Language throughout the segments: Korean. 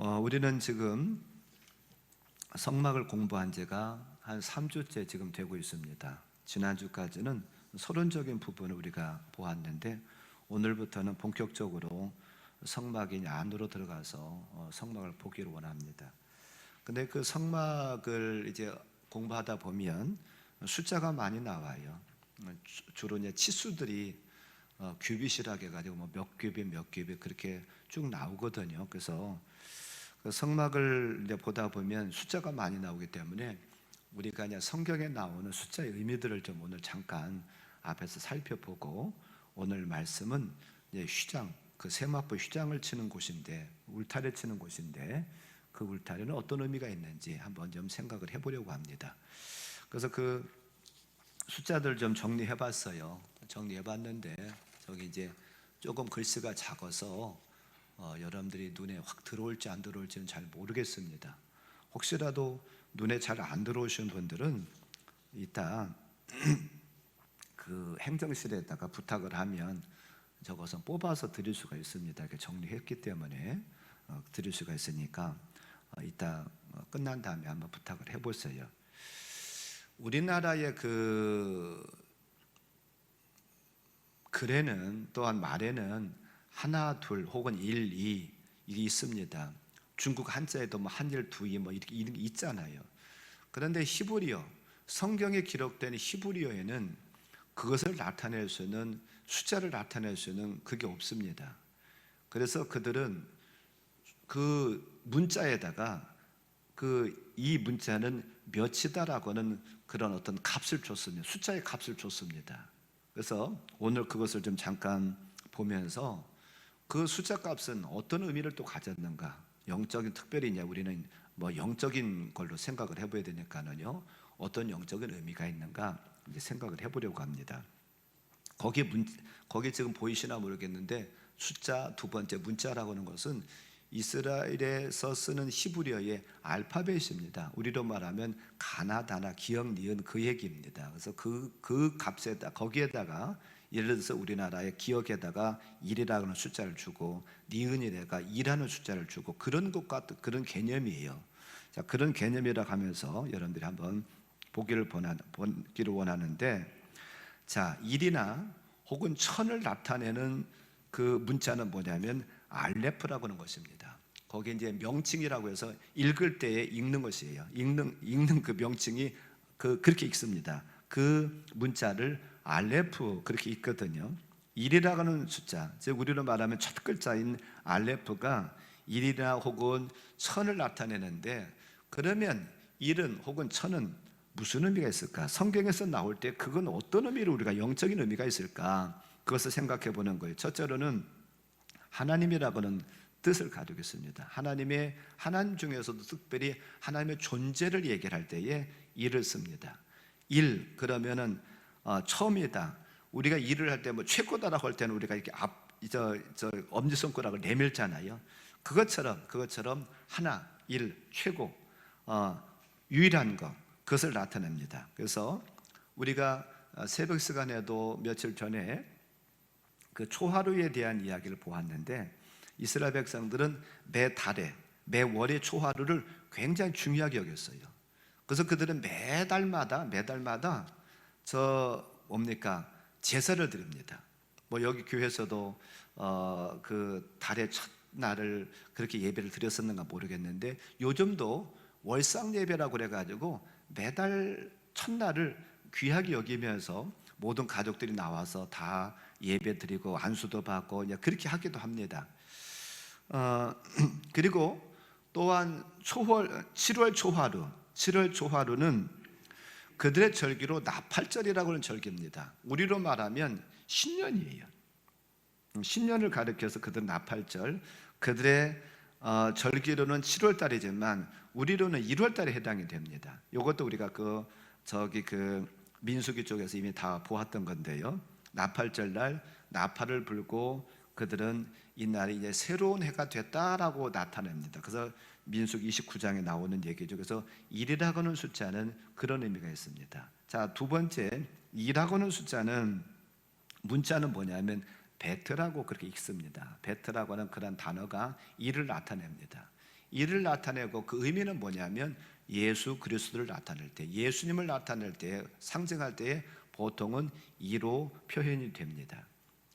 우리는 지금 성막을 공부한 지가 한 3주째 지금 되고 있습니다. 지난주까지는 서론적인 부분을 우리가 보았는데 오늘부터는 본격적으로 성막이 안으로 들어가서 성막을 보기를 원합니다. 근데 그 성막을 이제 공부하다 보면 숫자가 많이 나와요. 주로 이제 치수들이 규빗이라고 해가지고 몇 규빗 몇 규빗 그렇게 쭉 나오거든요. 그래서 그 성막을 이제 보다 보면 숫자가 많이 나오기 때문에 우리가 이제 성경에 나오는 숫자의 의미들을 좀 오늘 잠깐 앞에서 살펴보고, 오늘 말씀은 이제 휘장, 그 세마포 휘장을 치는 곳인데, 울타리 치는 곳인데 그 울타리는 어떤 의미가 있는지 한번 좀 생각을 해보려고 합니다. 그래서 그 숫자들 좀 정리해봤어요. 정리해봤는데 저기 이제 조금 글씨가 작아서 여러분들이 눈에 확 들어올지 안 들어올지는 잘 모르겠습니다. 혹시라도 눈에 잘 안 들어오시는 분들은 이따 그 행정실에다가 부탁을 하면 저것은 뽑아서 드릴 수가 있습니다. 이렇게 정리했기 때문에 드릴 수가 있으니까 이따 끝난 다음에 한번 부탁을 해보세요. 우리나라의 그 글에는, 또한 말에는 하나, 둘 혹은 일, 이 이게 있습니다. 중국 한자에도 한일, 두이 이렇게 있잖아요. 그런데 히브리어, 성경에 기록된 히브리어에는 그것을 나타낼 수 있는, 숫자를 나타낼 수 있는 그게 없습니다. 그래서 그들은 그 문자에다가 이 문자는 몇이다라고는 그런 어떤 값을 줬습니다. 숫자의 값을 줬습니다. 그래서 오늘 그것을 좀 잠깐 보면서 그 숫자 값은 어떤 의미를 또 가졌는가, 영적인, 특별히 이제 우리는 영적인 걸로 생각을 해봐야 되니까는요, 어떤 영적인 의미가 있는가 이제 생각을 해보려고 합니다. 거기 지금 보이시나 모르겠는데 숫자 두 번째 문자라고 하는 것은 이스라엘에서 쓰는 히브리어의 알파벳입니다. 우리로 말하면 가나다나 기역 니은 그 얘기입니다. 그래서 그 값에다, 거기에다가 예를 들어서 우리나라의 기역에다가 1이라는 고 숫자를 주고 니은에다가 2라는 숫자를 주고 그런 것과 그런 개념이에요. 자, 그런 개념이라 하면서 여러분들이 한번 보기를 원하는데, 자, 1이나 혹은 1000을 나타내는 그 문자는 뭐냐면 알레프라고 하는 것입니다. 거기에 이제 명칭이라고 해서 읽을 때에 읽는 것이에요. 읽는 그 명칭이 그렇게 읽습니다. 그 문자를 알레프 그렇게 읽거든요. 1이라고 하는 숫자, 즉 우리로 말하면 첫 글자인 알레프가 1이나 혹은 1000을 나타내는데, 그러면 1은 혹은 1000은 무슨 의미가 있을까? 성경에서 나올 때 그건 어떤 의미로 우리가 영적인 의미가 있을까? 그것을 생각해 보는 거예요. 첫째로는 하나님이라고는 뜻을 가지고 있습니다. 하나님 중에서도 특별히 하나님의 존재를 얘기할 때에 일을 씁니다. 일 그러면은 처음이다. 우리가 일을 할 때 최고다라고 할 때는 우리가 이렇게 엄지손가락을 내밀잖아요. 그것처럼 하나, 일, 최고, 유일한 것, 그것을 나타냅니다. 그래서 우리가 새벽 시간에도 며칠 전에 그 초하루에 대한 이야기를 보았는데, 이스라엘 백성들은 매 달에, 매 월의 초하루를 굉장히 중요하게 여겼어요. 그래서 그들은 매달마다 제사를 드립니다. 여기 교회에서도 그 달의 첫날을 그렇게 예배를 드렸었는가 모르겠는데, 요즘도 월상 예배라고 그래가지고 매달 첫날을 귀하게 여기면서 모든 가족들이 나와서 다 예배 드리고 안수도 받고 그렇게 하기도 합니다. 그리고 또한 7월 초하루는 그들의 절기로 나팔절이라고 하는 절기입니다. 우리로 말하면 신년이에요. 신년을 가리켜서 그들은 나팔절, 그들의 절기로는 7월 달이지만 우리로는 1월 달에 해당이 됩니다. 이것도 우리가 그 민수기 쪽에서 이미 다 보았던 건데요. 나팔절 날 나팔을 불고 그들은 이날이 이제 새로운 해가 됐다라고 나타냅니다. 그래서 민수기 29장에 나오는 얘기죠. 그래서 1이라고 하는 숫자는 그런 의미가 있습니다. 자, 두 번째, 2라고 하는 숫자는 문자는 뭐냐면 베트라고 그렇게 읽습니다. 베트라고 하는 그런 단어가 2를 나타냅니다. 이를 나타내고 그 의미는 뭐냐면 예수 그리스도를 나타낼 때, 예수님을 나타낼 때, 상징할 때에 보통은 이로 표현이 됩니다.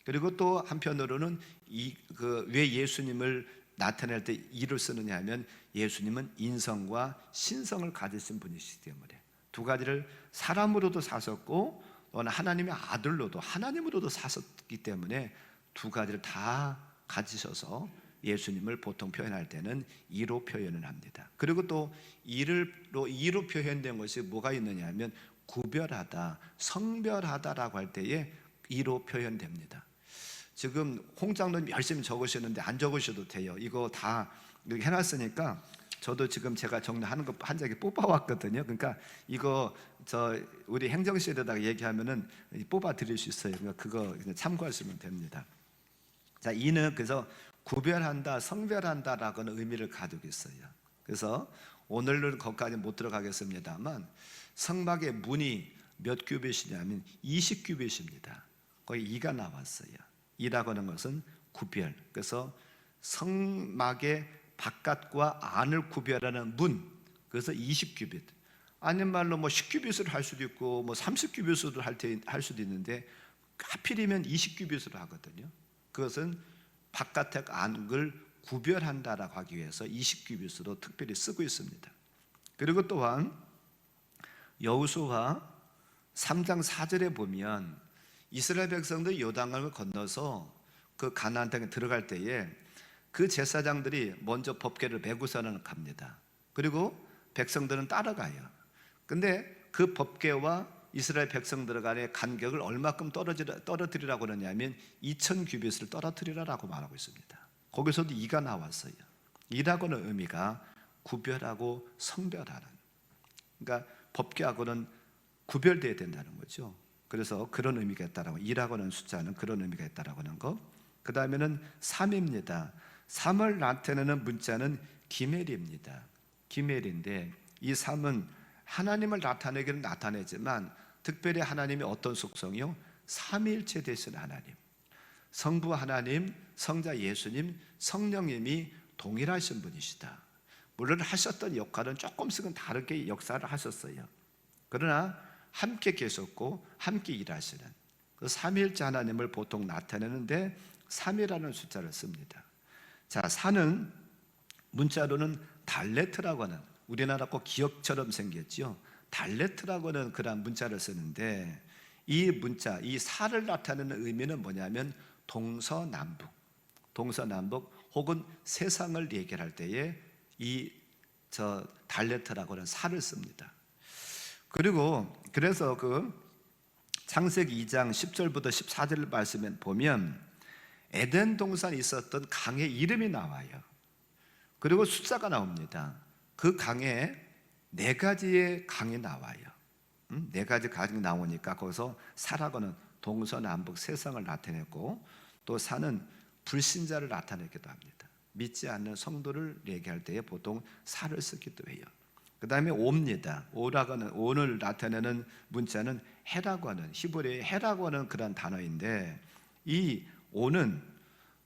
그리고 또 한편으로는 왜 예수님을 나타낼 때 이를 쓰느냐 하면 예수님은 인성과 신성을 가지신 분이시기 때문에 두 가지를 사람으로도 사셨고 또는 하나님의 아들로도 하나님으로도 사셨기 때문에 두 가지를 다 가지셔서 예수님을 보통 표현할 때는 이로 표현을 합니다. 그리고 또 이로 표현된 것이 뭐가 있느냐 하면 구별하다, 성별하다라고 할 때에 이로 표현됩니다. 지금 홍장로님 열심히 적으시는데 안 적으셔도 돼요. 이거 다 이렇게 해놨으니까 저도 지금 제가 정리하는 거 한 장에 뽑아왔거든요. 그러니까 이거 우리 행정실에다가 얘기하면은 뽑아 드릴 수 있어요. 그러니까 그거 그냥 참고하시면 됩니다. 자, 이는 그래서 구별한다, 성별한다라고는 의미를 가지고 있어요. 그래서 오늘은 거기까지 못 들어가겠습니다만 성막의 문이 몇 규빗이냐면 20규빗입니다. 거의 2가 나왔어요. 2라고 하는 것은 구별. 그래서 성막의 바깥과 안을 구별하는 문. 그래서 20규빗. 아닌 말로 뭐 10규빗으로 할 수도 있고 뭐 30규빗으로 할 수도 있는데 하필이면 20규빗으로 하거든요. 그것은 바깥의 안을 구별한다라고 하기 위해서 20규빗으로 특별히 쓰고 있습니다. 그리고 또한 여호수아 3장 4절에 보면 이스라엘 백성들이 요단강을 건너서 그 가나안 땅에 들어갈 때에 그 제사장들이 먼저 법궤를 메고서는 갑니다. 그리고 백성들은 따라가요. 근데 그 법궤와 이스라엘 백성들 간의 간격을 얼마큼 떨어뜨리라고 그러냐면 2000규빗을 떨어뜨리라고 말하고 있습니다. 거기서도 2가 나왔어요. 2라고는 의미가 구별하고 성별하는, 그러니까 법궤하고는 구별되어야 된다는 거죠. 그래서 그런 의미가 있다라고, 2라고는 숫자는 그런 의미가 있다라고 하는 거. 그 다음에는 3입니다. 3을 나타내는 문자는 기멜입니다. 기멜인데 이 3은 하나님을 나타내기는 나타내지만 특별히 하나님이 어떤 속성이요? 삼위일체 되신 하나님, 성부 하나님, 성자 예수님, 성령님이 동일하신 분이시다. 물론 하셨던 역할은 조금씩은 다르게 역사를 하셨어요. 그러나 함께 계셨고 함께 일하시는 그 삼위일체 하나님을 보통 나타내는데 3이라는 숫자를 씁니다. 자, 4는 문자로는 달레트라고 하는, 우리나라 꼭 기억처럼 생겼죠. 달레트라고 하는 그런 문자를 쓰는데 이 문자, 이 4를 나타내는 의미는 뭐냐면 동서남북 혹은 세상을 얘기할 때에 달레트라고 하는 4를 씁니다. 그리고 그래서 그 창세기 2장 10절부터 14절 말씀에 보면 에덴 동산에 있었던 강의 이름이 나와요. 그리고 숫자가 나옵니다. 그 강에 4가지의 강이 나와요. 4가지 강이 나오니까 거기서 사라고는 동서남북 세상을 나타냈고, 또 사는 불신자를 나타내기도 합니다. 믿지 않는 성도를 얘기할 때에 보통 사를 쓰기도 해요. 그 다음에 오입니다. 오를 나타내는 문자는 해라고 하는, 히브리어의 해라고 하는 그런 단어인데 이 오는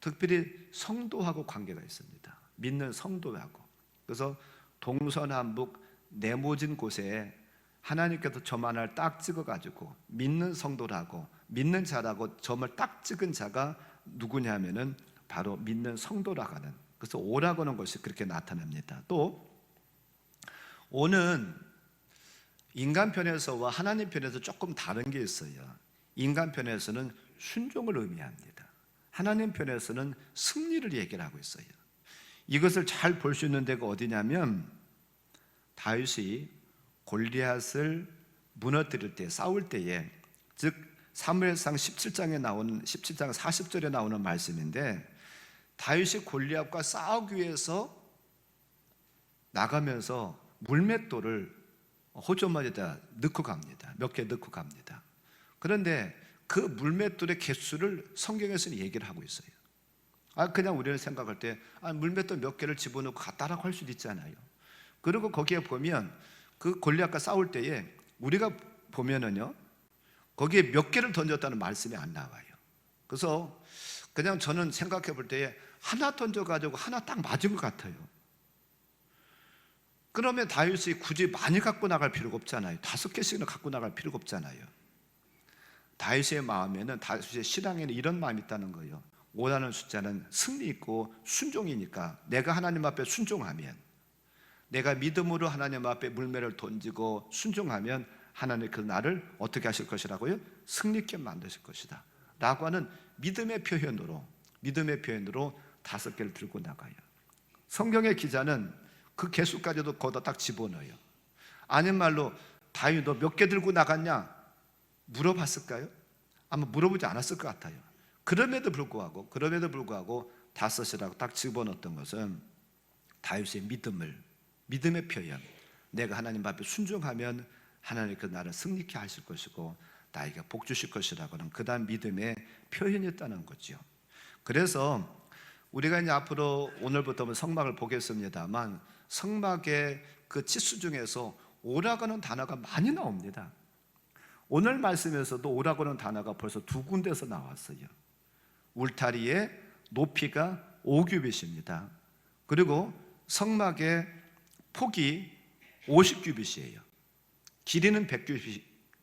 특별히 성도하고 관계가 있습니다. 믿는 성도하고. 그래서 동서남북 네모진 곳에 하나님께서 점 하나를 딱 찍어가지고 믿는 성도라고, 믿는 자라고 점을 딱 찍은 자가 누구냐면은 바로 믿는 성도라고 하는, 그래서 오라고 하는 것이 그렇게 나타납니다. 또 오는 인간 편에서와 하나님 편에서 조금 다른 게 있어요. 인간 편에서는 순종을 의미합니다. 하나님 편에서는 승리를 얘기를 하고 있어요. 이것을 잘 볼 수 있는 데가 어디냐면 다윗이 골리앗을 무너뜨릴 때, 싸울 때에, 즉 사무엘상 17장 40절에 나오는 말씀인데 다윗이 골리앗과 싸우기 위해서 나가면서 물맷돌을 호조마에다 넣고 갑니다. 몇 개 넣고 갑니다. 그런데 그 물맷돌의 개수를 성경에서는 얘기를 하고 있어요. 그냥 우리는 생각할 때 물맷돌 몇 개를 집어넣고 갔다라고 할 수도 있잖아요. 그리고 거기에 보면 그 골리앗과 싸울 때에 우리가 보면은요, 거기에 몇 개를 던졌다는 말씀이 안 나와요. 그래서 그냥 저는 생각해 볼 때에 하나 던져가지고 하나 딱 맞은 것 같아요. 그러면 다윗이 굳이 많이 갖고 나갈 필요가 없잖아요. 5개씩은 갖고 나갈 필요가 없잖아요. 다윗의 마음에는, 다윗의 신앙에는 이런 마음이 있다는 거예요. 5라는 숫자는 승리 있고 순종이니까 내가 하나님 앞에 순종하면, 내가 믿음으로 하나님 앞에 물매를 던지고 순종하면 하나님 그 나를 어떻게 하실 것이라고요? 승리 있게 만드실 것이다 라고 하는 믿음의 표현으로 5개를 들고 나가요. 성경의 기자는 그 개수까지도 거기다 딱 집어넣어요. 아닌 말로 다윗 너 몇 개 들고 나갔냐? 물어봤을까요? 아마 물어보지 않았을 것 같아요. 그럼에도 불구하고 5이라고 딱 집어넣었던 것은 다윗의 믿음의 표현, 내가 하나님 앞에 순종하면 하나님 그 나를 승리케 하실 것이고 나에게 복 주실 것이라고 하는 그 다음 믿음의 표현이었다는 거죠. 그래서 우리가 이제 앞으로 오늘부터 성막을 보겠습니다만, 성막의 그 치수 중에서 오라고 하는 단어가 많이 나옵니다. 오늘 말씀에서도 오라고 하는 단어가 벌써 2군데서 나왔어요. 울타리의 높이가 5규빗입니다. 그리고 성막의 폭이 50규빗이에요. 길이는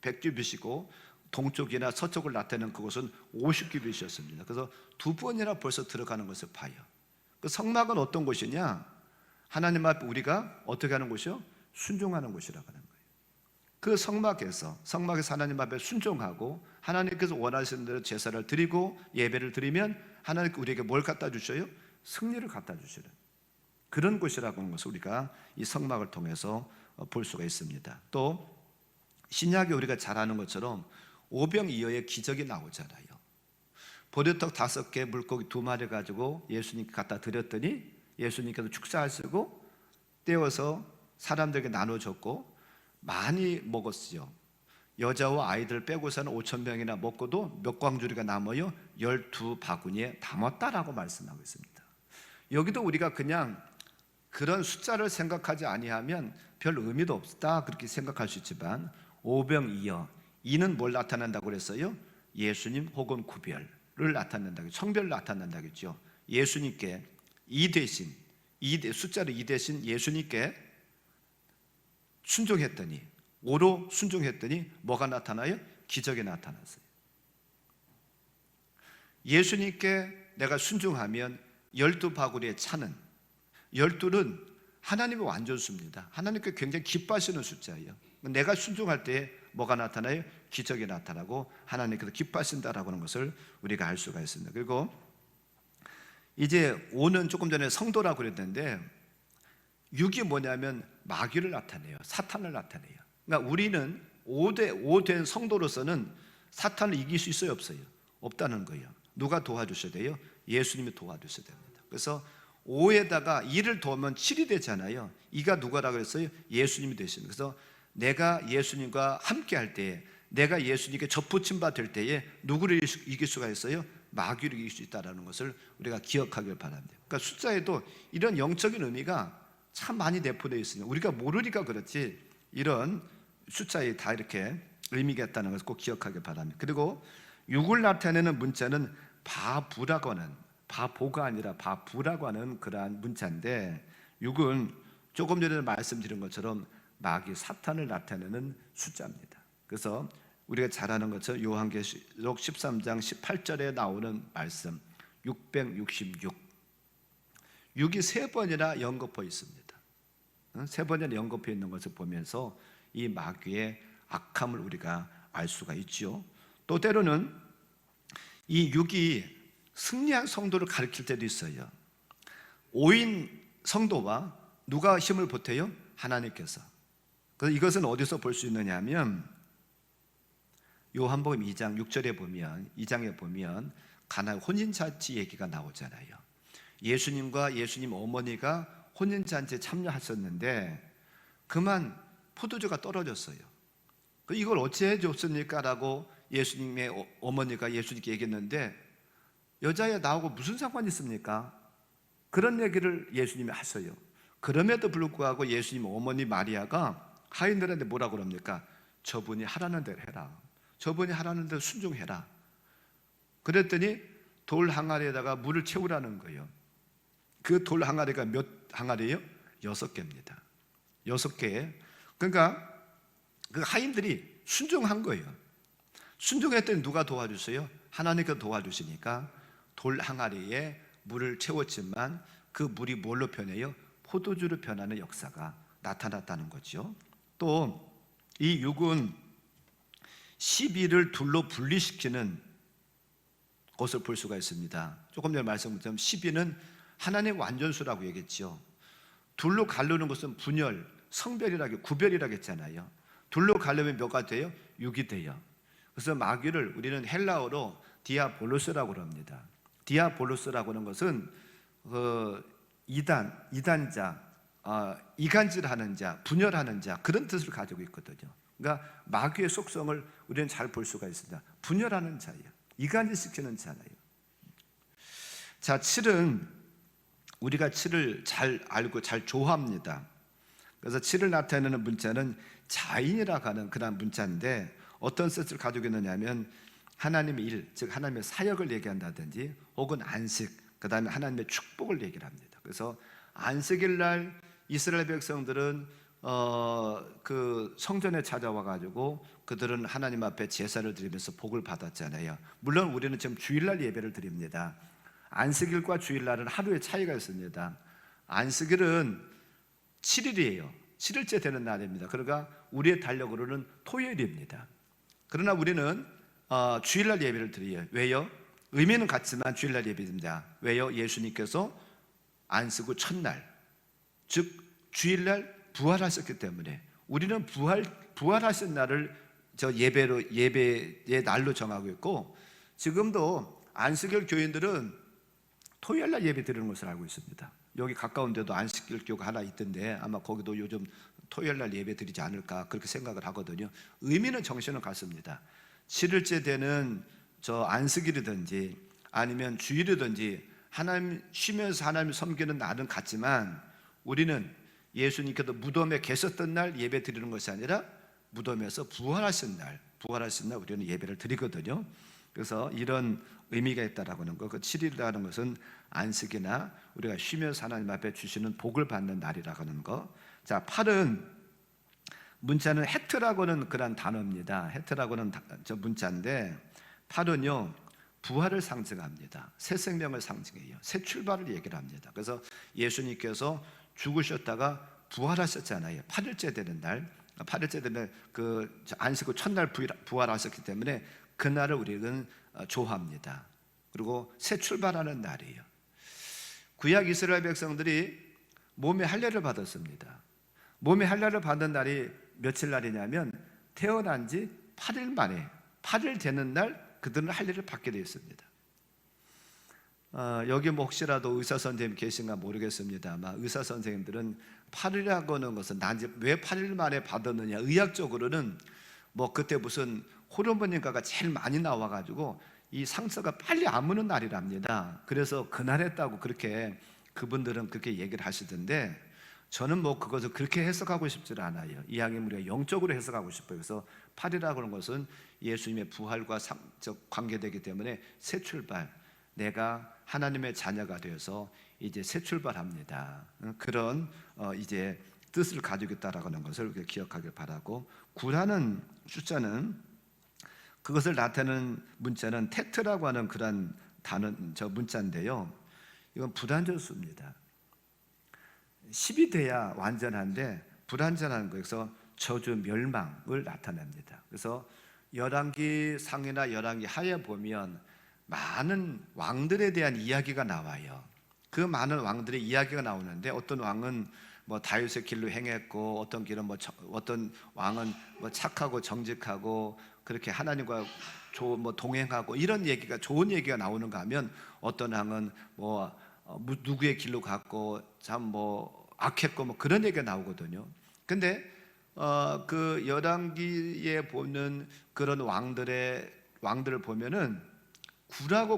100규빗이고 동쪽이나 서쪽을 나타내는 그곳은 50규빗이었습니다. 그래서 2번이나 벌써 들어가는 것을 봐요. 그 성막은 어떤 곳이냐? 하나님 앞에 우리가 어떻게 하는 곳이요? 순종하는 곳이라고 하는 거예요. 그 성막에서 하나님 앞에 순종하고 하나님께서 원하시는 대로 제사를 드리고 예배를 드리면 하나님께 우리에게 뭘 갖다 주셔요? 승리를 갖다 주시는 그런 곳이라고 하는 것을 우리가 이 성막을 통해서 볼 수가 있습니다. 또 신약에 우리가 잘 아는 것처럼 오병이어의 기적이 나오잖아요. 보리떡 5개, 물고기 2마리 가지고 예수님께 갖다 드렸더니 예수님께서 축사하시고 떼어서 사람들에게 나눠줬고 많이 먹었어요. 여자와 아이들 빼고서는 5,000명이나 먹고도 몇 광주리가 남아요? 12바구니에 담았다라고 말씀하고 있습니다. 여기도 우리가 그냥 그런 숫자를 생각하지 아니하면 별 의미도 없다 그렇게 생각할 수 있지만, 오병이어, 이는 뭘 나타낸다고 그랬어요? 예수님 혹은 구별을 나타낸다고, 성별을 나타낸다겠죠. 예수님께 이 대신, 숫자로 2 대신 예수님께 순종했더니, 5로 순종했더니 뭐가 나타나요? 기적이 나타났어요. 예수님께 내가 순종하면 12바구리에 차는, 12는 하나님의 완전수입니다. 하나님께 굉장히 기뻐하시는 숫자예요. 내가 순종할 때 뭐가 나타나요? 기적이 나타나고 하나님께서 기뻐하신다라고 하는 것을 우리가 알 수가 있습니다. 그리고 이제 5는 조금 전에 성도라고 그랬는데 6이 뭐냐면 마귀를 나타내요. 사탄을 나타내요. 그러니까 우리는 5된 성도로서는 사탄을 이길 수 있어요? 없어요? 없다는 거예요. 누가 도와주셔야 돼요? 예수님이 도와주셔야 됩니다. 그래서 5에다가 2를 더하면 7이 되잖아요. 2가 누가라고 그랬어요? 예수님이 되십니다. 그래서 내가 예수님과 함께 할 때에, 내가 예수님께 접붙임 바 될 때에 누구를 이길 수가 있어요? 마귀를 이길 수 있다는 것을 우리가 기억하길 바랍니다. 그러니까 숫자에도 이런 영적인 의미가 참 많이 내포되어 있습니다. 우리가 모르니까 그렇지 이런 숫자에 다 이렇게 의미가 있다는 것을 꼭 기억하길 바랍니다. 그리고 6을 나타내는 문자는 바부라고 하는, 바보가 아니라 바부라고 하는 그러한 문자인데, 6은 조금 전에 말씀드린 것처럼 마귀 사탄을 나타내는 숫자입니다. 그래서 우리가 잘 아는 것처럼 요한계시록 13장 18절에 나오는 말씀 666, 6이 3번이나 연거푸어 있습니다. 3번이나 연거푸어 있는 것을 보면서 이 마귀의 악함을 우리가 알 수가 있죠. 또 때로는 이 6이 승리한 성도를 가리킬 때도 있어요. 5인 성도와 누가 힘을 보태요? 하나님께서. 그래서 이것은 어디서 볼 수 있느냐 하면 요한복음 2장 6절에 보면, 2장에 보면 가나의 혼인잔치 얘기가 나오잖아요. 예수님과 예수님 어머니가 혼인잔치에 참여하셨는데 그만 포도주가 떨어졌어요. 이걸 어찌해 줬습니까? 라고 예수님의 어머니가 예수님께 얘기했는데, 여자애 나하고 무슨 상관이 있습니까? 그런 얘기를 예수님이 하셔요. 그럼에도 불구하고 예수님 어머니 마리아가 하인들한테 뭐라고 그럽니까? 저분이 하라는 대로 해라. 저분이 하라는 대로 순종해라. 그랬더니 돌 항아리에다가 물을 채우라는 거예요. 그 돌 항아리가 몇 항아리예요? 6개입니다. 6개. 그러니까 그 하인들이 순종한 거예요. 순종했더니 누가 도와주세요? 하나님께서 도와주시니까 돌 항아리에 물을 채웠지만 그 물이 뭘로 변해요? 포도주로 변하는 역사가 나타났다는 거죠. 또 이 육은 12를 둘로 분리시키는 것을 볼 수가 있습니다. 조금 전에 말씀드렸지만 12는 하나님의 완전수라고 얘기했죠. 둘로 가르는 것은 분열, 성별이라고 구별이라고 했잖아요. 둘로 가르면 몇가 돼요? 6이 돼요. 그래서 마귀를 우리는 헬라어로 디아볼로스라고 합니다. 디아볼로스라고 하는 것은 이단자, 이간질하는 자, 분열하는 자, 그런 뜻을 가지고 있거든요. 그러니까 마귀의 속성을 우리는 잘 볼 수가 있습니다. 분열하는 자예요. 이간질시키는 자예요. 자, 7은 우리가 7을 잘 알고 잘 좋아합니다. 그래서 7을 나타내는 문자는 자인이라고 하는 그런 문자인데 어떤 뜻을 가지고 있느냐면 하나님의 일, 즉 하나님의 사역을 얘기한다든지 혹은 안식, 그 다음에 하나님의 축복을 얘기를 합니다. 그래서 안식일 날 이스라엘 백성들은 그 성전에 찾아와 가지고 그들은 하나님 앞에 제사를 드리면서 복을 받았잖아요. 물론 우리는 지금 주일날 예배를 드립니다. 안식일과 주일날은 하루의 차이가 있습니다. 안식일은 7일이에요. 7일째 되는 날입니다. 그러니까 우리의 달력으로는 토요일입니다. 그러나 우리는 주일날 예배를 드려요. 왜요? 의미는 같지만 주일날 예배입니다. 왜요? 예수님께서 안식 후 첫날, 즉 주일날 부활하셨기 때문에 우리는 부활하신 날을 예배의 날로 정하고 있고, 지금도 안식일 교인들은 토요일날 예배 드리는 것을 알고 있습니다. 여기 가까운 데도 안식일 교가 하나 있던데 아마 거기도 요즘 토요일날 예배 드리지 않을까 그렇게 생각을 하거든요. 의미는 정신은 같습니다. 7일째 되는 저 안식일이든지 아니면 주일이든지 하나님 쉬면서 하나님 섬기는 날은 같지만 우리는 예수님께서 무덤에 계셨던 날 예배 드리는 것이 아니라 무덤에서 부활하신 날 우리는 예배를 드리거든요. 그래서 이런 의미가 있다라고 하는 거, 그 7일이라는 것은 안식이나 우리가 쉬면서 하나님 앞에 주시는 복을 받는 날이라고 하는 거. 자, 8은 문자는 헤트라고 하는 그런 단어입니다. 헤트라고 하는 저 문자인데 8은요 부활을 상징합니다. 새 생명을 상징해요. 새 출발을 얘기를 합니다. 그래서 예수님께서 죽으셨다가 부활하셨잖아요. 8일째 되는 날, 8일째 되는 그 안식 후 첫날 부활하셨기 때문에 그날을 우리는 좋아합니다. 그리고 새 출발하는 날이에요. 구약 이스라엘 백성들이 몸에 할례를 받았습니다. 몸에 할례를 받은 날이 며칠 날이냐면 태어난 지 8일 만에 8일 되는 날 그들은 할례를 받게 되었습니다. 여기 뭐 혹시라도 의사 선생님 계신가 모르겠습니다. 아마 의사 선생님들은 8일이라고 하는 것은 난지 왜 8일 만에 받았느냐, 의학적으로는 뭐 그때 무슨 호르몬인가가 제일 많이 나와가지고 이 상처가 빨리 아무는 날이랍니다. 그래서 그날 했다고 그렇게 그분들은 그렇게 얘기를 하시던데 저는 뭐 그것을 그렇게 해석하고 싶지 않아요. 이왕이면 우리가 영적으로 해석하고 싶어요. 그래서 8이라고 하는 것은 예수님의 부활과 관계되기 때문에 새 출발, 내가 하나님의 자녀가 되어서 이제 새 출발합니다. 그런 이제 뜻을 가지고 있다라고 하는 것을 기억하길 바라고, 9라는 숫자는 그것을 나타내는 문자는 테트라고 하는 그런 단어 문자인데요. 이건 불완전 수입니다. 10이 돼야 완전한데 불완전한 거에서 저주 멸망을 나타냅니다. 그래서 열왕기 상이나 열왕기 하에 보면 많은 왕들에 대한 이야기가 나와요. 그 많은 왕들의 이야기가 나오는데 어떤 왕은 뭐 다윗의 길로 행했고 어떤 길은 어떤 왕은 뭐 착하고 정직하고 그렇게 하나님과 동행하고 이런 얘기가 좋은 얘기가 나오는가 하면 어떤 왕은 누구의 길로 갔고 참 악했고 그런 얘기가 나오거든요. 근데 그 열왕기에 보는 그런 왕들을 보면은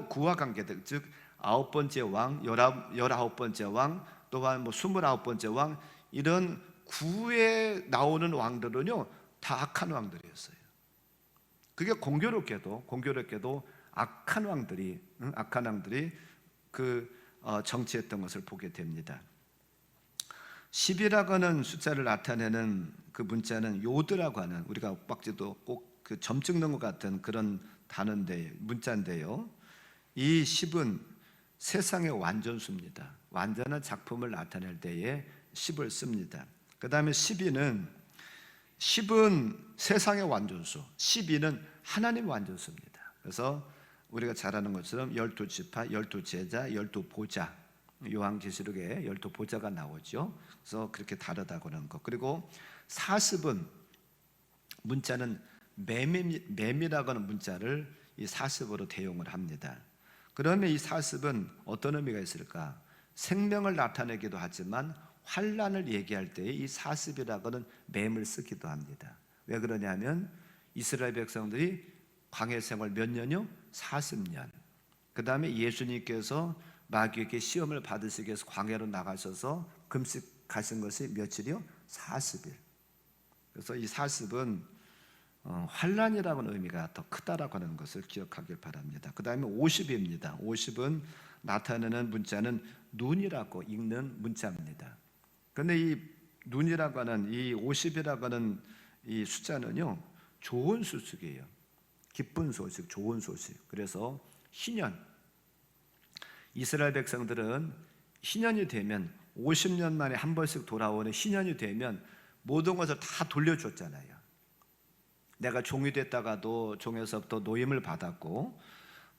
구와 관계들, 즉 9번째 왕, 19번째 왕, 또한 29번째 왕, 이런 구에 나오는 왕들은요 다 악한 왕들이었어요. 그게 공교롭게도 악한 왕들이 정치했던 것을 보게 됩니다. 10이라고 하는 숫자를 나타내는 그 문자는 요드라고 하는, 우리가 옥박지도 꼭 그 점 찍는 것 같은 그런 단어인데, 문자인데요. 이 10은 세상의 완전수입니다. 완전한 작품을 나타낼 때에 10을 씁니다. 그 다음에 12는 10은 세상의 완전수, 12는 하나님 완전수입니다. 그래서 우리가 잘 아는 것처럼 12지파, 12제자, 12보좌, 요한계시록에 12보좌가 나오죠. 그래서 그렇게 다르다고 하는 것. 그리고 40은 문자는 맴이라고 하는 문자를 이 40으로 대용을 합니다. 그러면 이 40은 어떤 의미가 있을까? 생명을 나타내기도 하지만 환란을 얘기할 때에 이 40이라고 하는 맴을 쓰기도 합니다. 왜 그러냐면 이스라엘 백성들이 광야 생활 몇 년이요? 40년. 그 다음에 예수님께서 마귀에게 시험을 받으시기 위해서 광야로 나가셔서 금식하신 것이 며칠이요? 40일. 그래서 이 40은 환란이라고 하는 의미가 더 크다라고 하는 것을 기억하길 바랍니다. 그 다음에 50입니다. 50은 나타내는 문자는 눈이라고 읽는 문자입니다. 그런데 이 눈이라고 하는 이 50이라고 하는 이 숫자는요, 좋은 소식이에요. 기쁜 소식, 좋은 소식. 그래서 희년, 이스라엘 백성들은 희년이 되면 50년 만에 한 번씩 돌아오는 희년이 되면 모든 것을 다 돌려줬잖아요. 내가 종이 됐다가도 종에서부터 노임을 받았고,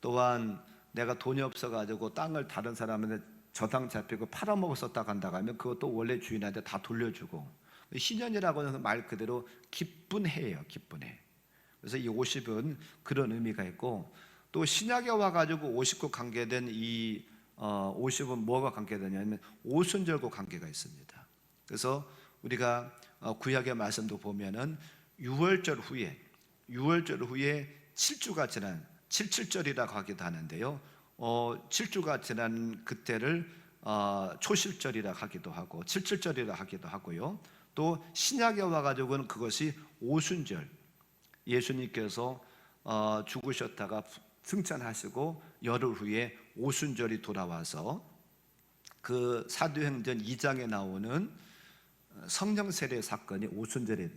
또한 내가 돈이 없어가지고 땅을 다른 사람한테 저당 잡히고 팔아먹었었다 간다 하면 그것도 원래 주인한테 다 돌려주고, 희년이라고 하는 말 그대로 기쁜 해예요. 기쁜 해. 그래서 이 50은 그런 의미가 있고, 또 신약에 와가지고 50과 관계된 이 50은 뭐가 관계되냐면 오순절과 관계가 있습니다. 그래서 우리가 구약의 말씀도 보면은 6월절 후에 7주가 지난 77절이라고 하기도 하는데요. 7주가 지난 그때를 초실절이라 하기도 하고 77절이라 하기도 하고요. 또 신약에 와가지고는 그것이 오순절, 예수님께서 죽으셨다가 승천하시고 열흘 후에 오순절이 돌아와서 그 사도행전 2장에 나오는 성령 세례 사건이 오순절에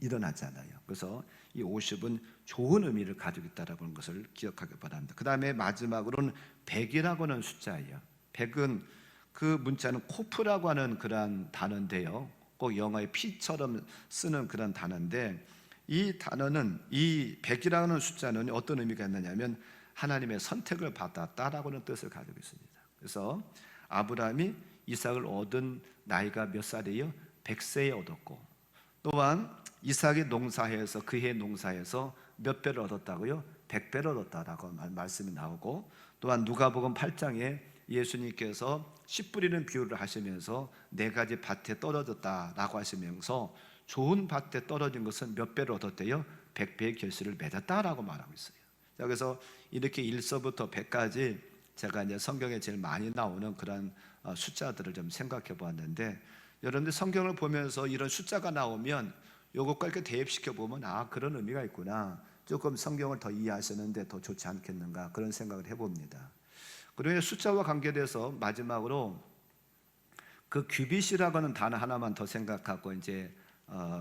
일어나잖아요. 그래서 이 50은 좋은 의미를 가지고 있다는 것을 기억하기 바랍니다. 그 다음에 마지막으로는 100이라고 하는 숫자예요. 100은 그 문자는 코프라고 하는 그런 단어인데요. 꼭 영어의 P처럼 쓰는 그런 단어인데, 이 단어는 이 100이라고 하는 숫자는 어떤 의미가 있느냐면 하나님의 선택을 받았다라고 하는 뜻을 가지고 있습니다. 그래서 아브라함이 이삭을 얻은 나이가 몇 살이에요? 100세에 얻었고, 또한 이삭이 농사해서 그해 농사해서 몇 배를 얻었다고요? 100배를 얻었다라고 말씀이 나오고, 또한 누가복음 8장에 예수님께서 씨 뿌리는 비유를 하시면서 네 가지 밭에 떨어졌다라고 하시면서 좋은 밭에 떨어진 것은 몇 배를 얻었대요? 100배의 결실을 맺었다라고 말하고 있어요. 자, 그래서 이렇게 1서부터 100까지 제가 이제 성경에 제일 많이 나오는 그런 숫자들을 좀 생각해 보았는데, 여러분들 성경을 보면서 이런 숫자가 나오면 요것과 이렇게 대입시켜 보면 그런 의미가 있구나, 조금 성경을 더 이해하시는데 더 좋지 않겠는가, 그런 생각을 해봅니다. 그리고 숫자와 관계돼서 마지막으로 그 규빗이라고 하는 단어 하나만 더 생각하고 이제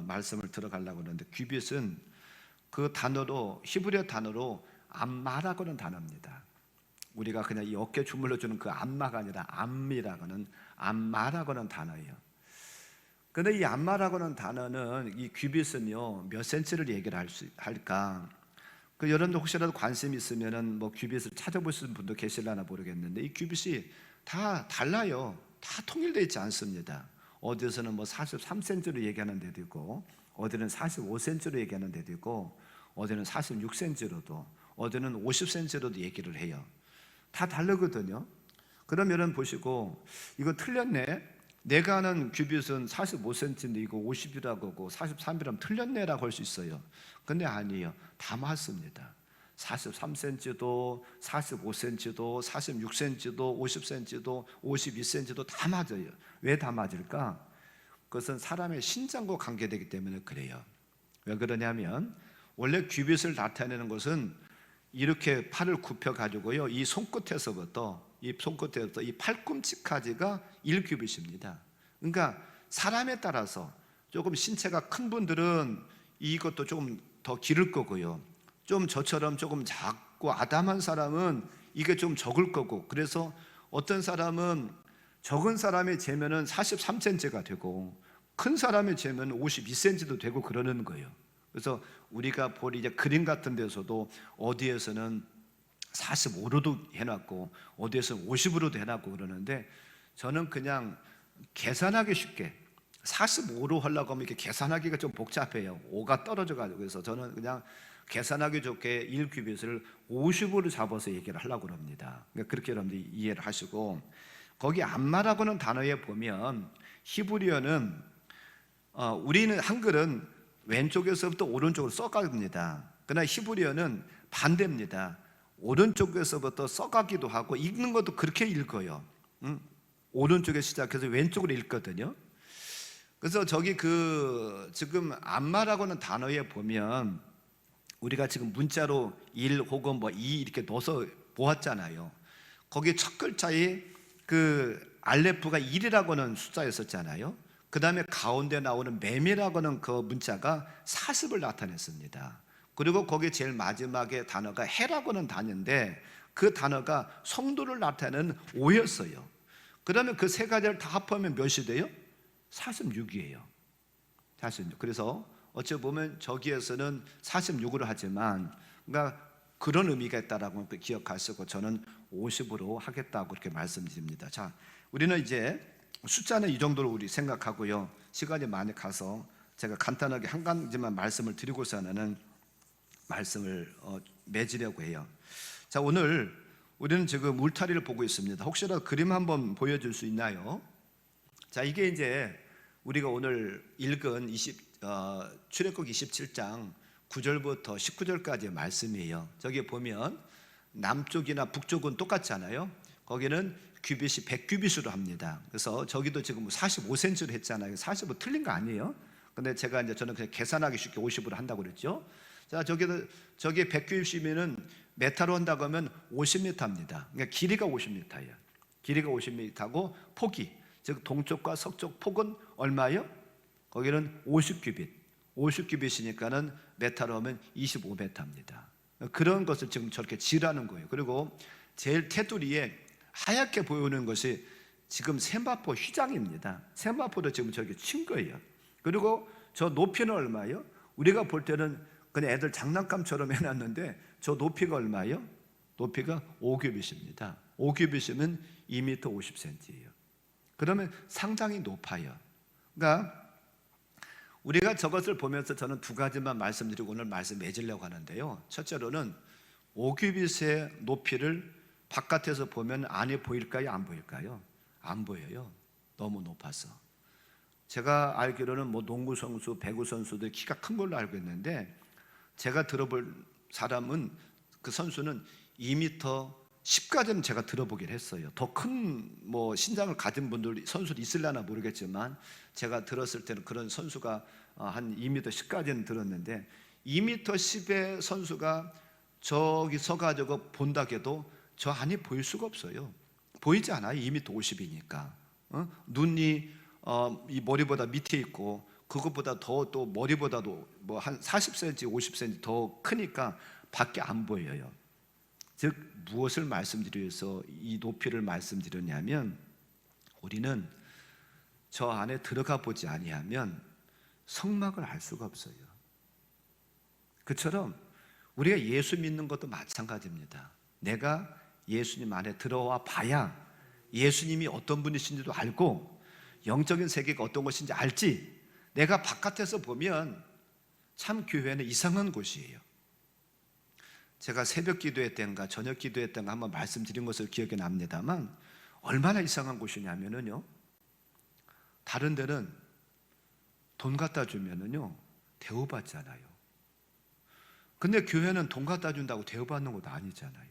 말씀을 들어가려고 하는데, 규빗은 그 단어로, 히브리어 단어로 암마라고 하는 단어입니다. 우리가 그냥 이 어깨 주물러 주는 그 암마가 아니라 암미라고는 암마라고 하는 단어예요. 그런데 이 암마라고 하는 단어는, 이 규빗은요 몇 센치를 얘기를 할까? 그 여러분들 혹시라도 관심 있으면은 뭐 규빗을 찾아보시는 분도 계실려나 모르겠는데, 이 규빗이 다 달라요. 다 통일되어 있지 않습니다. 어디서는 뭐 43cm로 얘기하는 데도 있고, 어디는 45cm로 얘기하는 데도 있고, 어디는 46cm로도, 어디는 50cm로도 얘기를 해요. 다 다르거든요. 그럼 여러분 보시고, 이거 틀렸네, 내가 아는 규빗은 45cm인데 이거 50이라고 하고 43이라면 틀렸네라고 할 수 있어요. 근데 아니에요. 다 맞습니다. 43cm도 45cm도 46cm도 50cm도 52cm도 다 맞아요. 왜 다 맞을까? 그것은 사람의 신장과 관계되기 때문에 그래요. 왜 그러냐면 원래 규빗을 나타내는 것은 이렇게 팔을 굽혀 가지고요, 이 손끝에서부터 이 팔꿈치까지가 1규빗입니다. 그러니까 사람에 따라서 조금 신체가 큰 분들은 이것도 조금 더 기를 거고요. 좀 저처럼 조금 작고 아담한 사람은 이게 좀 적을 거고, 그래서 어떤 사람은 적은 사람이 재면은 43cm가 되고 큰 사람이 재면 52cm도 되고 그러는 거예요. 그래서 우리가 볼 이제 그림 같은 데서도 어디에서는 45로도 해놨고 어디에서는 50으로도 해놨고 그러는데, 저는 그냥 계산하기 쉽게 45로 하려고 하면 이렇게 계산하기가 좀 복잡해요. 5가 떨어져 가지고. 그래서 저는 그냥 계산하기 좋게 1큐빗을 50으로 잡아서 얘기를 하려고 합니다. 그러니까 그렇게 여러분들이 이해를 하시고, 거기 암마라고는 단어에 보면 히브리어는 우리는 한글은 왼쪽에서부터 오른쪽으로 써갑니다. 그러나 히브리어는 반대입니다. 오른쪽에서부터 써가기도 하고 읽는 것도 그렇게 읽어요. 오른쪽에 시작해서 왼쪽으로 읽거든요. 그래서 저기 지금 암마라고는 단어에 보면 우리가 지금 문자로 1 혹은 뭐 2 이렇게 넣어서 보았잖아요. 거기 첫 글자에 알레프가 1이라고는 숫자였었잖아요. 그 다음에 가운데 나오는 맴이라고는 그 문자가 40을 나타냈습니다. 그리고 거기 제일 마지막에 단어가 해라고는 단어인데 그 단어가 성도를 나타내는 5였어요. 그러면 그 세 가지를 다 합하면 몇이 돼요? 46이에요. 46. 그래서 어찌 보면 저기에서는 46으로 하지만 그러니까 그런 의미가 있다라고 기억하시고 저는 50으로 하겠다고 그렇게 말씀드립니다. 자, 우리는 이제 숫자는 이 정도로 우리 생각하고요. 시간이 많이 가서 제가 간단하게 한 가지만 말씀을 드리고서는 말씀을 맺으려고 해요. 자, 오늘 우리는 지금 울타리를 보고 있습니다. 혹시라도 그림 한번 보여줄 수 있나요? 자, 이게 이제 우리가 오늘 읽은 출애굽 27장 9절부터 19절까지의 말씀이에요. 저기 보면 남쪽이나 북쪽은 똑같잖아요. 거기는 규빗이 100규빗으로 합니다. 그래서 저기도 지금 45cm로 했잖아요. 45 틀린 거 아니에요. 근데 저는 그냥 계산하기 쉽게 50으로 한다고 그랬죠. 자, 저기 100규빗이면은 메타로 한다고 하면 50m입니다. 그러니까 길이가 50m예요. 길이가 50m고 폭이, 즉 동쪽과 서쪽 폭은 얼마예요? 거기는 50규빗. 50규빗이니까는 메타로 하면 25m입니다. 그런 것을 지금 저렇게 지라는 거예요. 그리고 제일 테두리에 하얗게 보이는 것이 지금 세마포 휘장입니다. 세마포도 지금 저렇게 친 거예요. 그리고 저 높이는 얼마예요? 우리가 볼 때는 그냥 애들 장난감처럼 해놨는데 저 높이가 얼마예요? 높이가 5규빗입니다. 5규빗이면 2m 50cm예요. 그러면 상당히 높아요. 그러니까 우리가 저것을 보면서 저는 두 가지만 말씀드리고 오늘 말씀 맺으려고 하는데요. 첫째로는 5규빗의 높이를 바깥에서 보면 안에 보일까요? 안 보일까요? 안 보여요. 너무 높아서. 제가 알기로는 뭐 농구 선수, 배구 선수들 키가 큰 걸로 알고 있는데 제가 들어볼 사람은 그 선수는 2m 10까지는 제가 들어보긴 했어요. 더 큰 뭐 신장을 가진 분들 선수도 있으려나 모르겠지만 제가 들었을 때는 그런 선수가 한 2m 10까지는 들었는데 2m 10의 선수가 저기 서가지고 본다 해도 저 안이 보일 수가 없어요. 보이지 않아요. 2m 50이니까. 눈이 이 머리보다 밑에 있고 그것보다 더 또 머리보다도 뭐 한 40cm, 50cm 더 크니까 밖에 안 보여요. 즉 무엇을 말씀드려서 이 높이를 말씀드렸냐면 우리는 저 안에 들어가 보지 아니하면 성막을 알 수가 없어요. 그처럼 우리가 예수 믿는 것도 마찬가지입니다. 내가 예수님 안에 들어와 봐야 예수님이 어떤 분이신지도 알고 영적인 세계가 어떤 것인지 알지, 내가 바깥에서 보면 참 교회는 이상한 곳이에요. 제가 새벽 기도회 때인가 저녁 기도회 때인가 한번 말씀드린 것을 기억이 납니다만 얼마나 이상한 곳이냐면요, 다른 데는 돈 갖다 주면은요 대우받잖아요. 근데 교회는 돈 갖다 준다고 대우받는 것도 아니잖아요.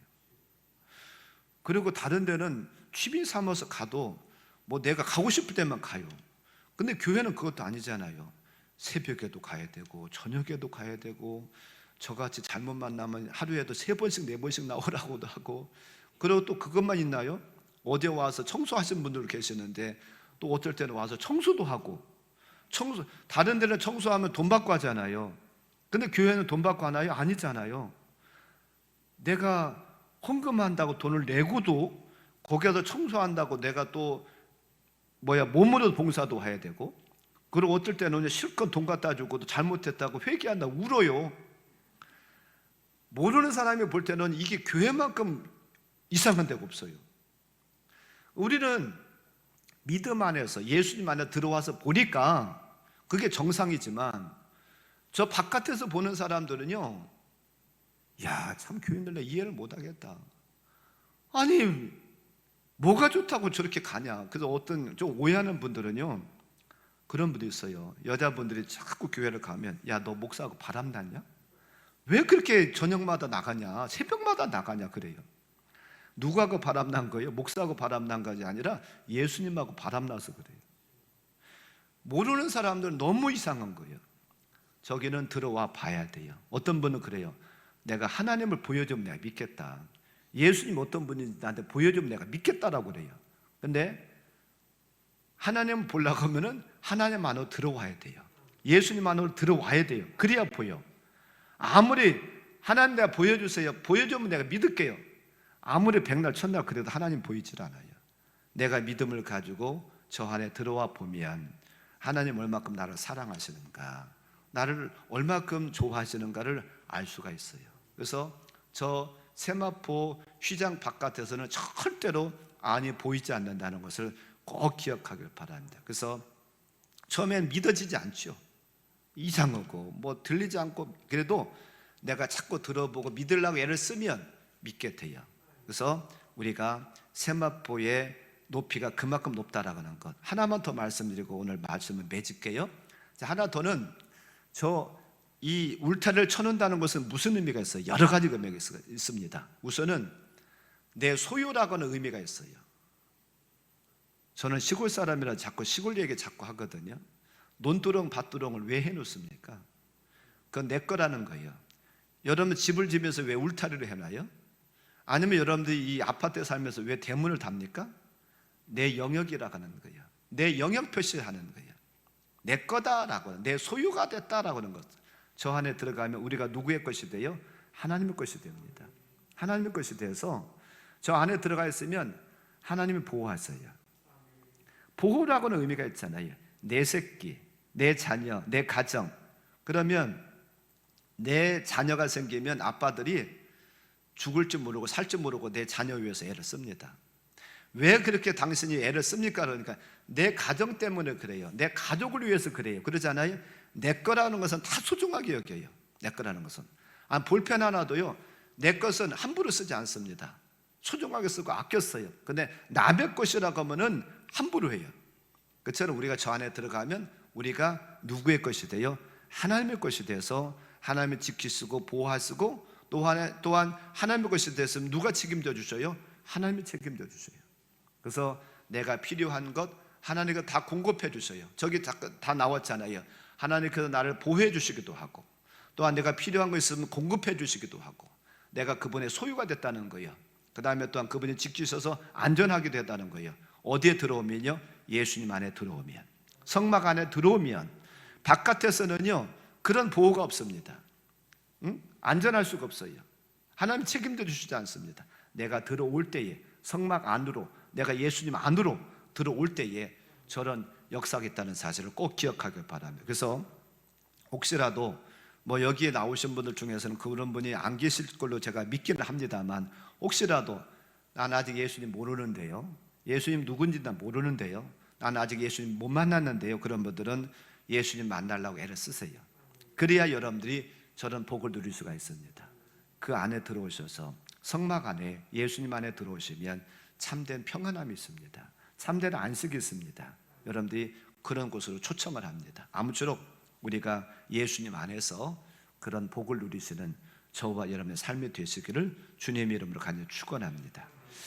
그리고 다른 데는 취미 삼아서 가도 뭐 내가 가고 싶을 때만 가요. 근데 교회는 그것도 아니잖아요. 새벽에도 가야 되고 저녁에도 가야 되고 저같이 잘못 만나면 하루에도 3번씩 4번씩 나오라고도 하고, 그리고 또 그것만 있나요? 어제 와서 청소하신 분들 계시는데 또 어떨 때는 와서 청소도 하고, 다른 데는 청소하면 돈 받고 하잖아요. 근데 교회는 돈 받고 하나요? 아니잖아요. 내가 헌금한다고 돈을 내고도 거기에서 청소한다고 내가 또 몸으로 봉사도 해야 되고, 그리고 어떨 때는 실컷 돈 갖다 주고도 잘못했다고 회개한다고 울어요. 모르는 사람이 볼 때는 이게 교회만큼 이상한 데가 없어요. 우리는 믿음 안에서 예수님 안에 들어와서 보니까 그게 정상이지만, 저 바깥에서 보는 사람들은요, 야, 참 교인들 내 이해를 못하겠다. 아니, 뭐가 좋다고 저렇게 가냐. 그래서 어떤 좀 오해하는 분들은요, 그런 분도 있어요. 여자분들이 자꾸 교회를 가면, 야, 너 목사하고 바람났냐? 왜 그렇게 저녁마다 나가냐, 새벽마다 나가냐 그래요. 누구하고 바람난 거예요? 목사하고 바람난 것이 아니라 예수님하고 바람나서 그래요. 모르는 사람들은 너무 이상한 거예요. 저기는 들어와 봐야 돼요. 어떤 분은 그래요. 내가 하나님을 보여주면 내가 믿겠다. 예수님 어떤 분인지 나한테 보여주면 내가 믿겠다라고 그래요. 근데 하나님 보려고 하면은 하나님 안으로 들어와야 돼요. 예수님 안으로 들어와야 돼요. 그래야 보여. 아무리 하나님 내가 보여주세요, 보여주면 내가 믿을게요. 아무리 백날 첫날 그래도 하나님 보이질 않아요. 내가 믿음을 가지고 저 안에 들어와 보면 하나님 얼마큼 나를 사랑하시는가, 나를 얼마큼 좋아하시는가를 알 수가 있어요. 그래서 저 세마포 휘장 바깥에서는 절대로 안이 보이지 않는다는 것을 꼭 기억하길 바랍니다. 그래서 처음엔 믿어지지 않죠. 이상하고 들리지 않고, 그래도 내가 자꾸 들어보고 믿으려고 애를 쓰면 믿게 돼요. 그래서 우리가 세마포의 높이가 그만큼 높다라는 것 하나만 더 말씀드리고 오늘 말씀을 맺을게요. 하나 더는, 이 울타리를 쳐놓는다는 것은 무슨 의미가 있어요? 여러 가지 의미가 있습니다. 우선은 내 소유라고 하는 의미가 있어요. 저는 시골 사람이라 자꾸 시골 얘기 자꾸 하거든요. 논두렁 밭두렁을 왜 해놓습니까? 그건 내 거라는 거예요. 여러분 집을 지면서 왜 울타리를 해놔요? 아니면 여러분들이 이 아파트에 살면서 왜 대문을 답니까? 내 영역이라고 하는 거예요. 내 영역 표시하는 거예요. 내 거다라고, 내 소유가 됐다라고 하는 것. 저 안에 들어가면 우리가 누구의 것이 돼요? 하나님의 것이 됩니다. 하나님의 것이 돼서 저 안에 들어가 있으면 하나님이 보호하세요. 보호라고는 의미가 있잖아요. 내 새끼, 내 자녀, 내 가정. 그러면 내 자녀가 생기면 아빠들이 죽을 줄 모르고 살 줄 모르고 내 자녀 위해서 애를 씁니다. 왜 그렇게 당신이 애를 씁니까? 그러니까 내 가정 때문에 그래요. 내 가족을 위해서 그래요. 그러잖아요. 내 거라는 것은 다 소중하게 여겨요. 내 거라는 것은. 볼펜 하나도요, 내 것은 함부로 쓰지 않습니다. 소중하게 쓰고 아껴 써요. 근데 남의 것이라고 하면은 함부로 해요. 그처럼 우리가 저 안에 들어가면 우리가 누구의 것이 돼요? 하나님의 것이 돼서 하나님이 지키시고 보호하시고, 또한 하나님의 것이 됐으면 누가 책임져 주셔요? 하나님이 책임져 주셔요. 그래서 내가 필요한 것 하나님이 다 공급해 주셔요. 저기 다 나왔잖아요. 하나님께서 나를 보호해 주시기도 하고, 또한 내가 필요한 거 있으면 공급해 주시기도 하고, 내가 그분의 소유가 됐다는 거예요. 그 다음에 또한 그분이 지키셔서 안전하게 됐다는 거예요. 어디에 들어오면요? 예수님 안에 들어오면, 성막 안에 들어오면. 바깥에서는요 그런 보호가 없습니다. 안전할 수가 없어요. 하나님 책임져 주시지 않습니다. 내가 들어올 때에, 성막 안으로, 내가 예수님 안으로 들어올 때에 저런 역사가 있다는 사실을 꼭 기억하길 바랍니다. 그래서 혹시라도 여기에 나오신 분들 중에서는 그런 분이 안 계실 걸로 제가 믿기는 합니다만, 혹시라도 난 아직 예수님 모르는데요, 예수님 누군지 난 모르는데요, 난 아직 예수님 못 만났는데요, 그런 분들은 예수님 만나려고 애를 쓰세요. 그래야 여러분들이 저런 복을 누릴 수가 있습니다. 그 안에 들어오셔서 성막 안에, 예수님 안에 들어오시면 참된 평안함이 있습니다. 참된 안식이 있습니다. 여러분들이 그런 곳으로 초청을 합니다. 아무쪼록 우리가 예수님 안에서 그런 복을 누리시는 저와 여러분의 삶이 되시기를 주님의 이름으로 간절히 축원합니다.